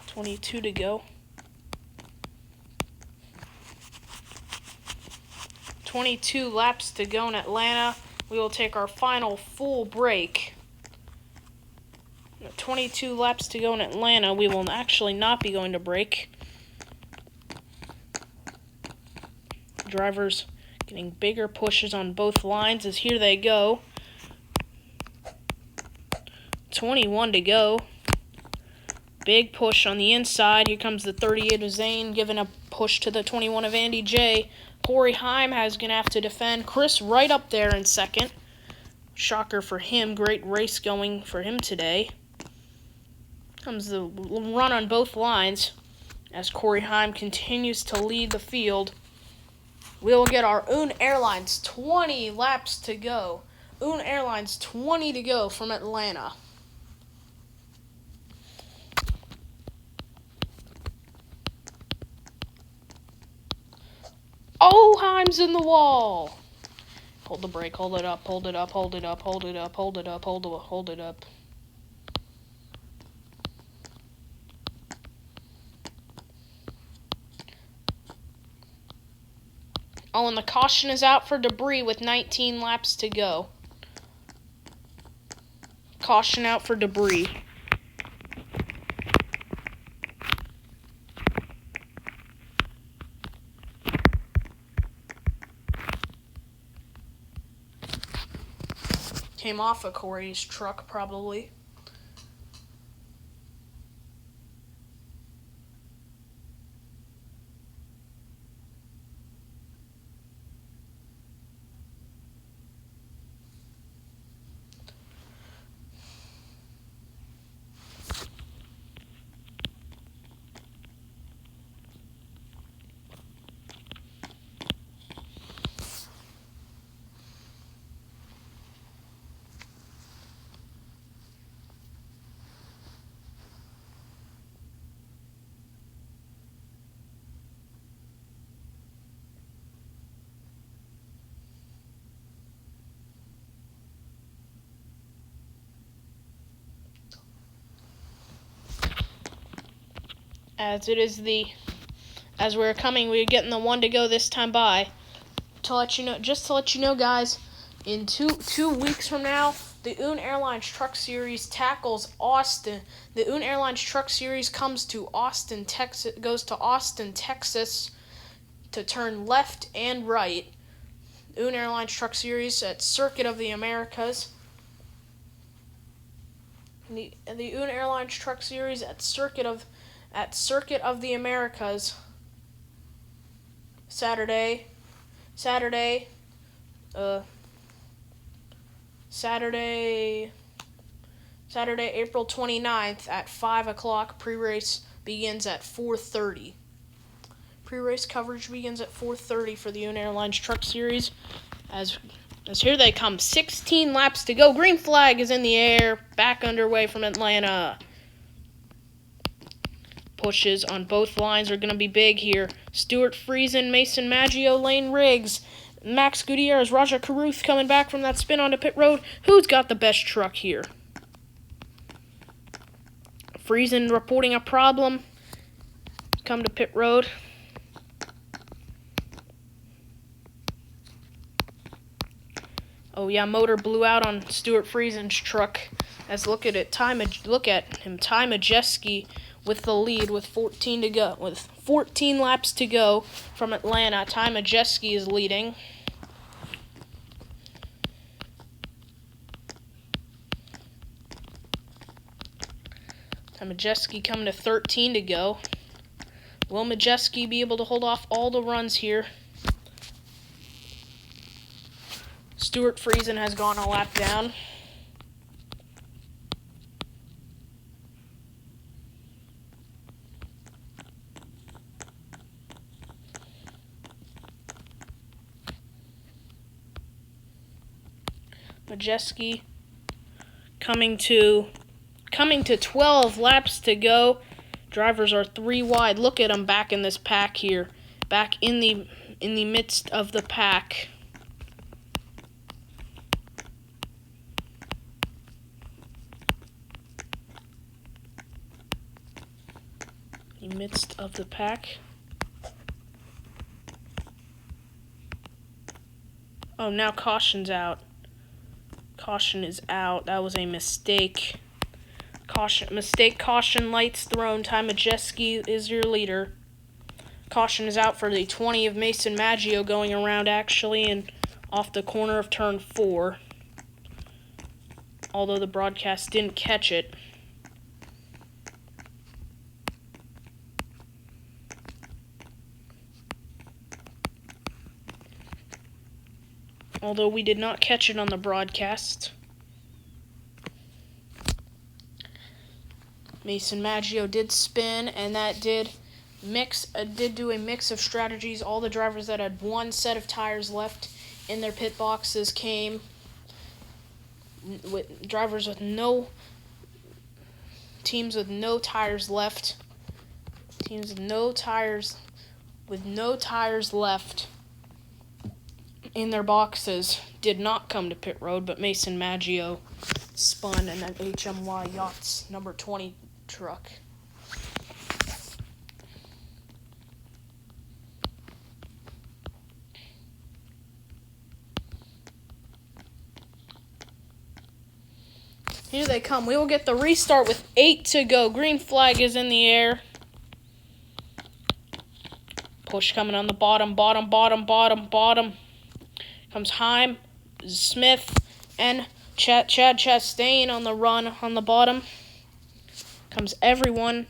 A: $22 to go. 22 laps to go in Atlanta. We will take our final full break. 22 laps to go in Atlanta. We will actually not be going to break. Drivers getting bigger pushes on both lines as here they go. 21 to go. Big push on the inside. Here comes the 38 of Zane giving a push to the 21 of Andy J. Corey Heim is going to have to defend. Chris right up there in second. Shocker for him. Great race going for him today. Comes the run on both lines as Corey Heim continues to lead the field. We'll get our Un Airlines 20 laps to go. Un Airlines 20 to go from Atlanta. Oh, Heim's in the wall. Hold the brake. Hold it up. Hold it up. Hold it up. Hold it up. Hold it up. Hold it up. Oh, and the caution is out for debris with 19 laps to go. Caution out for debris. Came off of Corey's truck, probably. As we're coming, we're getting the one to go this time by. Just to let you know, guys, in two weeks from now, the UN Airlines Truck Series tackles Austin. The UN Airlines Truck Series comes to Austin, Texas, goes to Austin, Texas, to turn left and right. The UN Airlines Truck Series at Circuit of the Americas. The UN Airlines Truck Series at Circuit of the Americas. Saturday, April 29th at 5 o'clock. Pre-race begins at 4:30. Pre-race coverage begins at 4:30 for the UN Airlines Truck Series. As here they come. 16 laps to go. Green flag is in the air. Back underway from Atlanta. Pushes on both lines are going to be big here. Stuart Friesen, Mason Maggio, Lane Riggs, Max Gutierrez, Raja Caruth coming back from that spin onto pit road. Who's got the best truck here? Friesen reporting a problem. Come to pit road. Oh yeah, motor blew out on Stuart Friesen's truck. Look at him. Ty Majeski with the lead with 14 to go. With 14 laps to go from Atlanta, Ty Majeski is leading. Ty Majeski coming to 13 to go. Will Majeski be able to hold off all the runs here? Stuart Friesen has gone a lap down. Majeski coming to 12 laps to go. Drivers are 3 wide. Look at them back in this pack here. Back in the midst of the pack. The midst of the pack. Oh, now caution's out. Caution is out. That was a mistake. Caution lights thrown. Ty Majeski is your leader. Caution is out for the 20 of Mason Maggio going around actually and off the corner of turn 4. Although the broadcast didn't catch it. Although we did not catch it on the broadcast. Mason Maggio did spin, and that did do a mix of strategies. All the drivers that had one set of tires left in their pit boxes came with drivers with teams with no tires left. Teams with no tires left in their boxes did not come to pit road, but Mason Maggio spun in an HMY Yachts number 20 truck. Here they come. We will get the restart with 8 to go. Green flag is in the air. Push coming on the bottom. Comes Heim, Smith, and Chad Chastain on the run on the bottom. Comes everyone.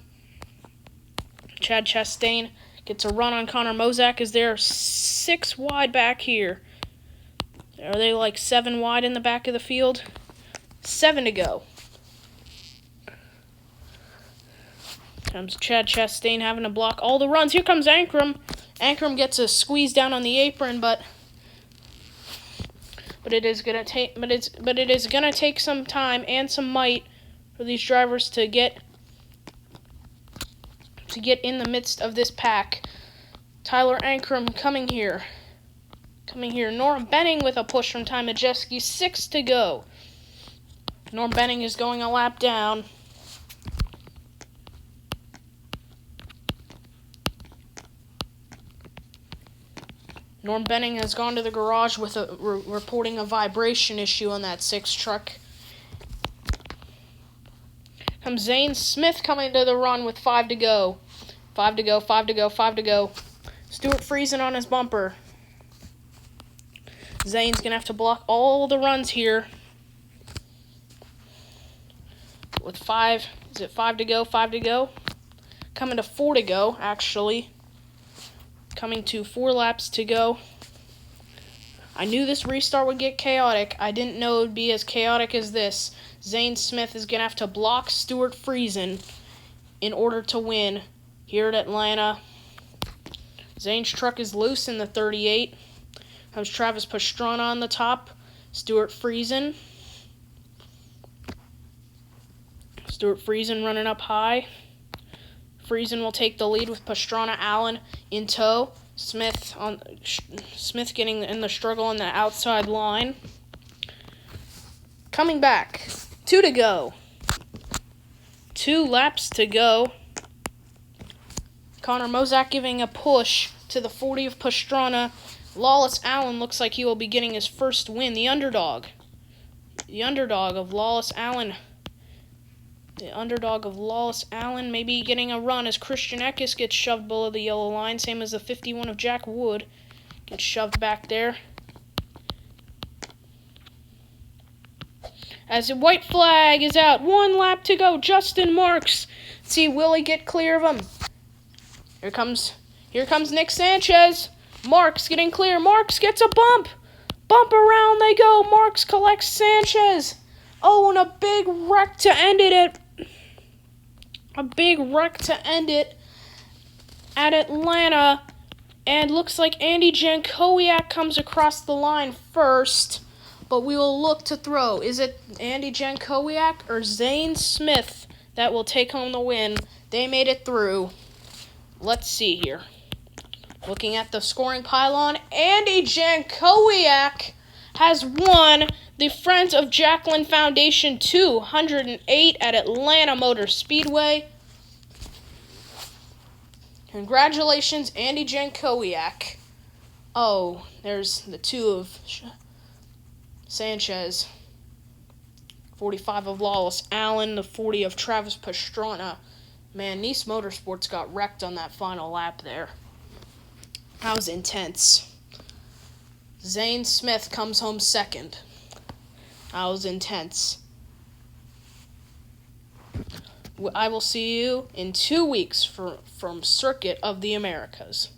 A: Chad Chastain gets a run on Connor Mozak as they're 6 wide back here. Are they like 7 wide in the back of the field? 7 to go. Comes Chad Chastain having to block all the runs. Here comes Ankrum. Ankrum gets a squeeze down on the apron, but it is gonna take some time and some might for these drivers to get in the midst of this pack. Tyler Ankrum coming here. Norm Benning with a push from Ty Majeski. 6 to go. Norm Benning is going a lap down. Norm Benning has gone to the garage with reporting a vibration issue on that 6 truck. Comes Zane Smith coming to the run with 5 to go. 5 to go. Stuart Friesen on his bumper. Zane's going to have to block all the runs here. With 5 to go? Coming to 4 to go, actually. Coming to 4 laps to go. I knew this restart would get chaotic. I didn't know it would be as chaotic as this. Zane Smith is going to have to block Stuart Friesen in order to win here at Atlanta. Zane's truck is loose in the 38. Comes Travis Pastrana on the top. Stuart Friesen running up high. Friesen will take the lead with Pastrana Allen in tow. Smith getting in the struggle on the outside line. Coming back. 2 to go. 2 laps to go. Connor Mozak giving a push to the 40 of Pastrana. Lawless Allen looks like he will be getting his first win. The underdog of Lawless Allen. Maybe getting a run as Christian Eckes gets shoved below the yellow line. Same as the 51 of Jack Wood. Gets shoved back there. As a white flag is out. 1 lap to go. Justin Marks. See, will he get clear of him? Here comes Nick Sanchez. Marks getting clear. Marks gets a bump. Bump around they go. Marks collects Sanchez. Oh, and a big wreck to end it at Atlanta. And looks like Andy Jankowiak comes across the line first. But we will look to throw. Is it Andy Jankowiak or Zane Smith that will take home the win? They made it through. Let's see here. Looking at the scoring pylon, Andy Jankowiak has won the Friends of Jaclyn Foundation 208 at Atlanta Motor Speedway. Congratulations, Andy Jankowiak. Oh, there's the 2 of Sanchez. 45 of Lawless Allen, the 40 of Travis Pastrana. Man, Nice Motorsports got wrecked on that final lap there. That was intense. Zane Smith comes home second. That was intense. I will see you in 2 weeks from Circuit of the Americas.